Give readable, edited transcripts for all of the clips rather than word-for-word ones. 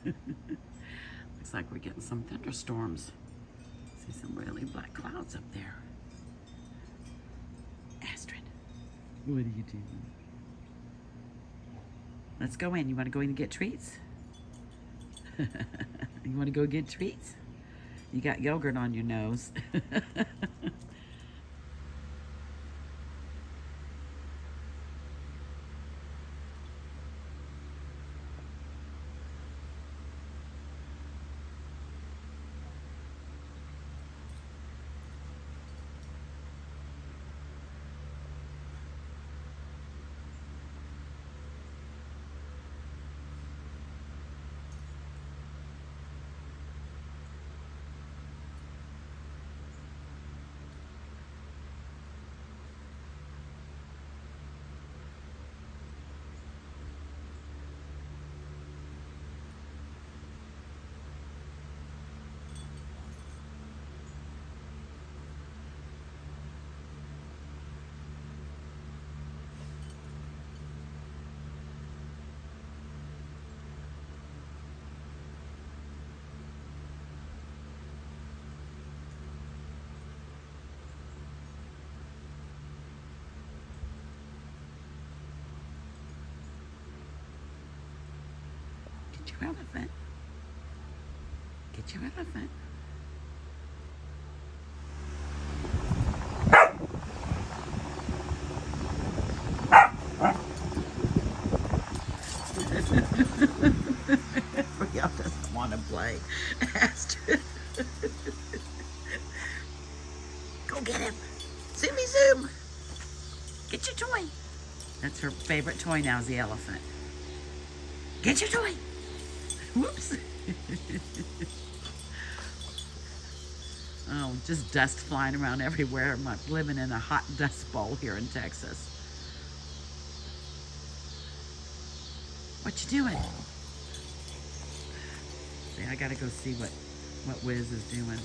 Looks like we're getting some thunderstorms. See some really black clouds up there. Astrid, what are you doing? Let's go in. You want to go in and get treats? You want to go get treats? You got yogurt on your nose. Get your elephant. Get your elephant. Y'all doesn't want to play. Astrid. Go get him. Zoomy zoom. Get your toy. That's her favorite toy now, is the elephant. Get your toy. Whoops. Oh, just dust flying around everywhere. I'm living in a hot dust bowl here in Texas. What you doing? See, I gotta go see what Wiz is doing.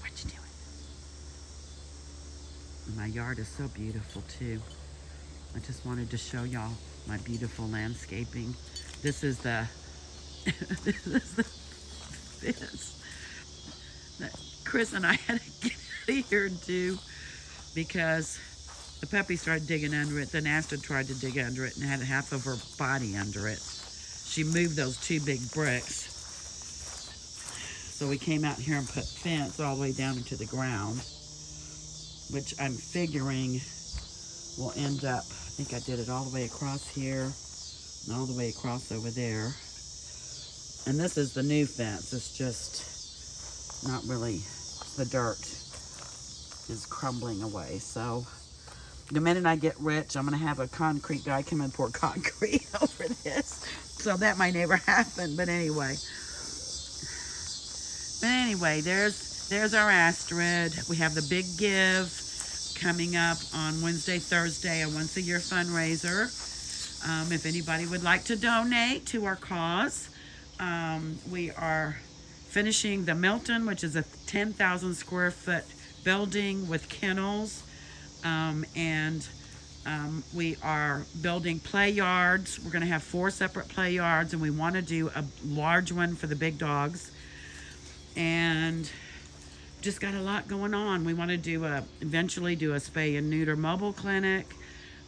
What you doing? My yard is so beautiful too. I just wanted to show y'all my beautiful landscaping. This is the this is the fence that Chris and I had to get out of here and do because the puppy started digging under it. Then Astrid tried to dig under it and had half of her body under it. She moved those two big bricks. So we came out here and put fence all the way down into the ground, which I'm figuring will end up, I think I did it all the way across here and all the way across over there. And this is the new fence. It's just not really, the dirt is crumbling away. So the minute I get rich, I'm going to have a concrete guy come and pour concrete over this. So that might never happen, but anyway. There's our Astrid. We have the big give coming up on Wednesday, Thursday, a once-a-year fundraiser. If anybody would like to donate to our cause, we are finishing the Milton, which is a 10,000 square foot building with kennels, and we are building play yards. We're going to have 4 separate play yards, and we want to do a large one for the big dogs. And just got a lot going on. We want to eventually do a spay and neuter mobile clinic.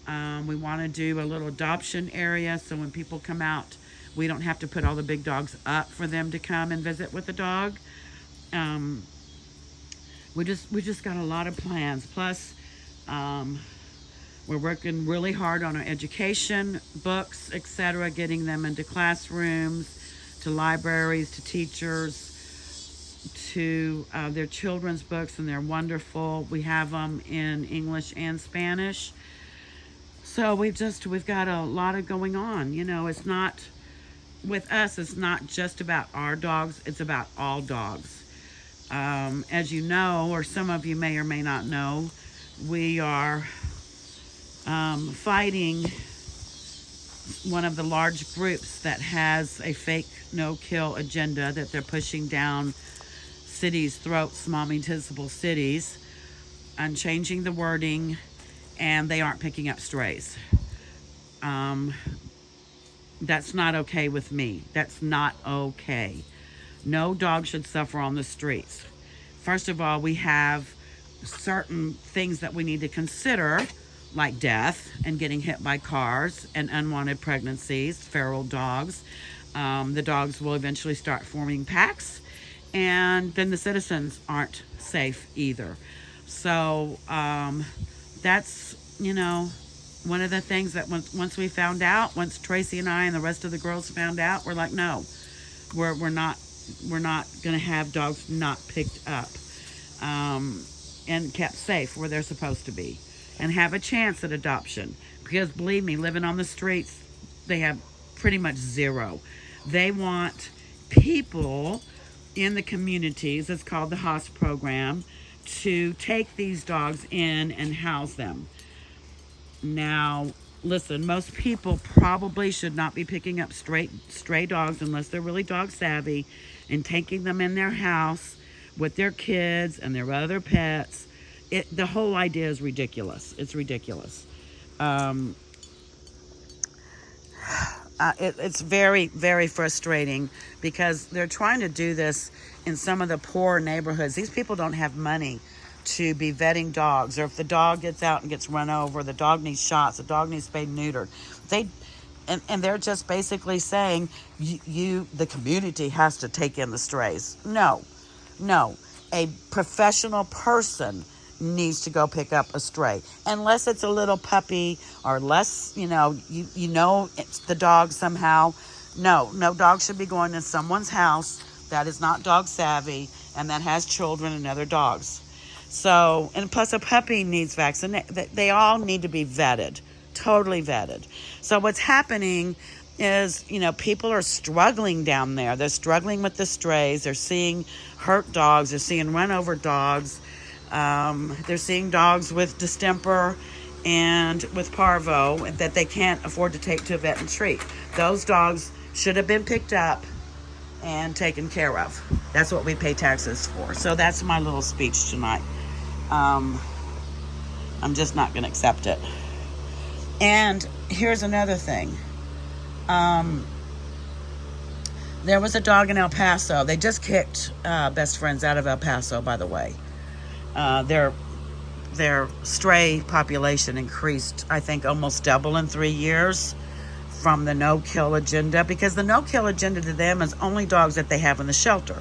We want to do a little adoption area so when people come out, we don't have to put all the big dogs up for them to come and visit with the dog. We just got a lot of plans. Plus, we're working really hard on our education, books, etc., getting them into classrooms, to libraries, to teachers, to their children's books, and they're wonderful. We have them in English and Spanish. So we've got a lot of going on. You know, it's not, with us, it's not just about our dogs, it's about all dogs. As you know, or some of you may or may not know, we are fighting one of the large groups that has a fake no-kill agenda that they're pushing down cities' throats, small municipal cities, and changing the wording, and they aren't picking up strays. Um, that's not okay with me. That's not okay. No dog should suffer on the streets. First of all, we have certain things that we need to consider, like death and getting hit by cars and unwanted pregnancies, feral dogs. The dogs will eventually start forming packs, and then the citizens aren't safe either. So that's, one of the things that once we found out, once Tracy and I and the rest of the girls found out, we're like, no, we're not going to have dogs not picked up and kept safe where they're supposed to be and have a chance at adoption. Because believe me, living on the streets, they have pretty much zero. They want people in the communities, it's called the HOS program, to take these dogs in and house them. Now, listen, most people probably should not be picking up stray dogs unless they're really dog savvy and taking them in their house with their kids and their other pets. The whole idea is ridiculous. It's ridiculous. It's very, very frustrating because they're trying to do this in some of the poor neighborhoods. These people don't have money to be vetting dogs, or if the dog gets out and gets run over, the dog needs shots, the dog needs spayed and neutered. And they're just basically saying the community has to take in the strays. No, a professional person needs to go pick up a stray, unless it's a little puppy, or less, it's the dog somehow. No dog should be going to someone's house that is not dog savvy and that has children and other dogs. So, and plus a puppy needs vaccination. They all need to be vetted, totally vetted. So what's happening is, people are struggling down there. They're struggling with the strays. They're seeing hurt dogs. They're seeing run over dogs. They're seeing dogs with distemper and with parvo that they can't afford to take to a vet and treat. Those dogs should have been picked up and taken care of. That's what we pay taxes for. So that's my little speech tonight. I'm just not going to accept it. And here's another thing. There was a dog in El Paso. They just kicked Best Friends out of El Paso, by the way. Their stray population increased, I think, almost double in 3 years from the no-kill agenda, because the no-kill agenda to them is only dogs that they have in the shelter.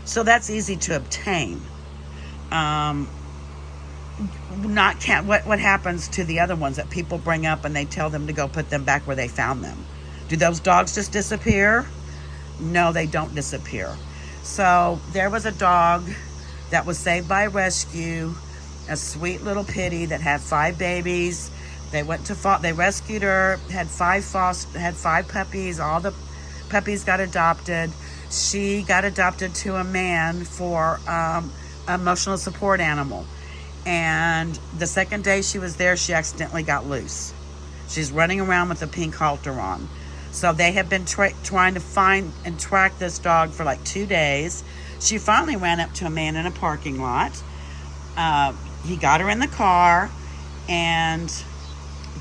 So that's easy to obtain. What happens to the other ones that people bring up and they tell them to go put them back where they found them? Do those dogs just disappear? No, they don't disappear. So there was a dog that was saved by rescue, a sweet little pitty that had 5 babies. They rescued her, had 5 puppies. All the puppies got adopted. She got adopted to a man for emotional support animal. And the second day she was there, she accidentally got loose. She's running around with a pink halter on. So they have been trying to find and track this dog for like 2 days. She finally ran up to a man in a parking lot. He got her in the car and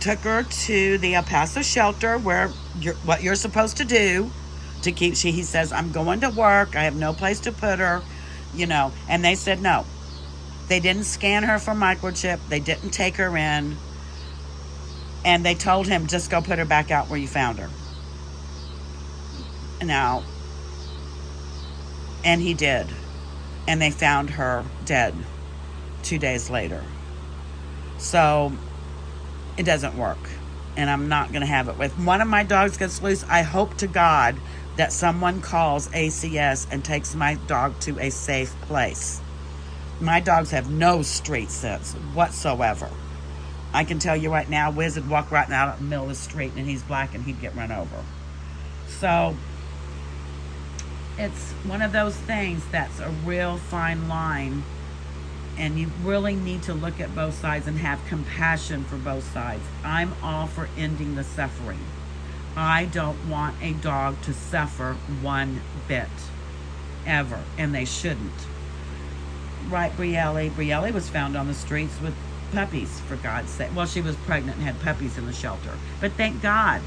took her to the El Paso shelter, where what you're supposed to do to keep. He says, I'm going to work. I have no place to put her, And they said no. They didn't scan her for microchip. They didn't take her in. And they told him, just go put her back out where you found her. Now, and he did. And they found her dead 2 days later. So it doesn't work. And I'm not going to have it. If one of my dogs gets loose, I hope to God that someone calls ACS and takes my dog to a safe place. My dogs have no street sense whatsoever. I can tell you right now, Wiz would walk right out in the middle of the street and he's black and he'd get run over. So it's one of those things that's a real fine line, and you really need to look at both sides and have compassion for both sides. I'm all for ending the suffering. I don't want a dog to suffer one bit, ever, and they shouldn't. Right, Brielle? Brielle was found on the streets with puppies, for God's sake. Well, she was pregnant and had puppies in the shelter. But thank God,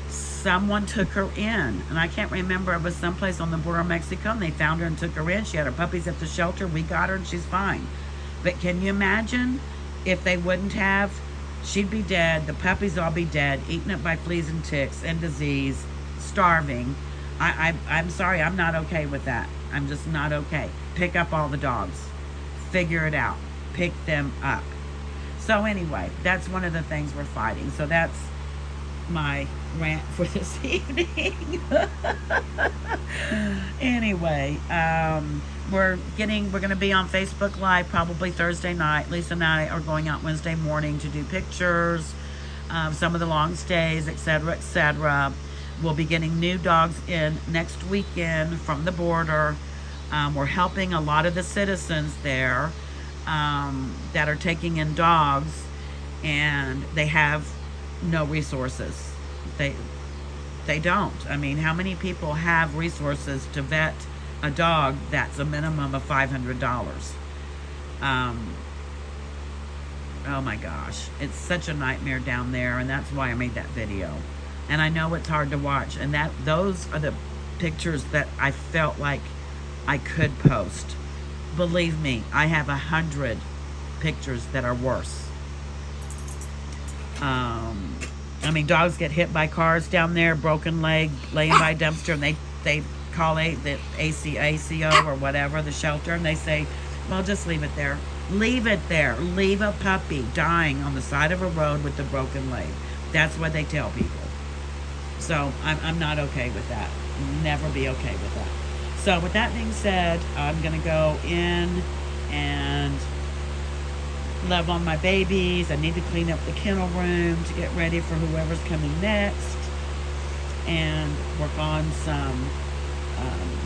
someone took her in. And I can't remember, it was someplace on the border of Mexico, and they found her and took her in. She had her puppies at the shelter. We got her, and she's fine. But can you imagine if they wouldn't have? She'd be dead. The puppies all be dead, eaten up by fleas and ticks and disease, starving. I'm sorry, I'm not okay with that. I'm just not okay. Pick up all the dogs. Figure it out. Pick them up. So anyway, that's one of the things we're fighting. So that's my rant for this evening. Anyway, we're going to be on Facebook Live probably Thursday night. Lisa and I are going out Wednesday morning to do pictures, some of the long stays, etc., etc. We'll be getting new dogs in next weekend from the border. We're helping a lot of the citizens there that are taking in dogs, and they have no resources. They don't. I mean, how many people have resources to vet a dog that's a minimum of $500? Oh my gosh, it's such a nightmare down there, and that's why I made that video. And I know it's hard to watch, and those are the pictures that I felt like I could post. Believe me, I have 100 pictures that are worse. I mean, dogs get hit by cars down there, broken leg, laying by a dumpster, and they call the ACO or whatever, the shelter, and they say, well, just leave it there. Leave it there. Leave a puppy dying on the side of a road with a broken leg. That's what they tell people. So I'm not okay with that. Never be okay with that. So with that being said, I'm going to go in and love on my babies. I need to clean up the kennel room to get ready for whoever's coming next, and work on some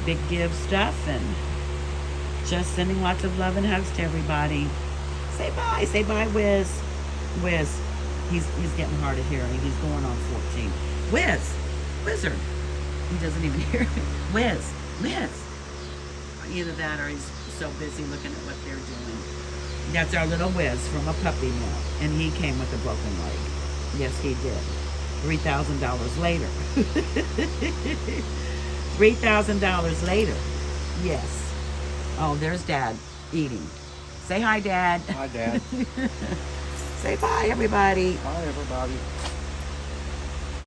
big give stuff, and just sending lots of love and hugs to everybody. Say bye. Say bye, Wiz. Wiz. He's getting hard of hearing. He's going on 14. Wiz. Wizard. He doesn't even hear me. Wiz. Wiz. Either that or he's so busy looking at what they're doing. That's our little Wiz from a puppy mill. And he came with a broken leg. Yes, he did. $3,000 later. $3,000 later. Yes. Oh, there's Dad eating. Say hi, Dad. Hi, Dad. Say bye, everybody. Bye, everybody.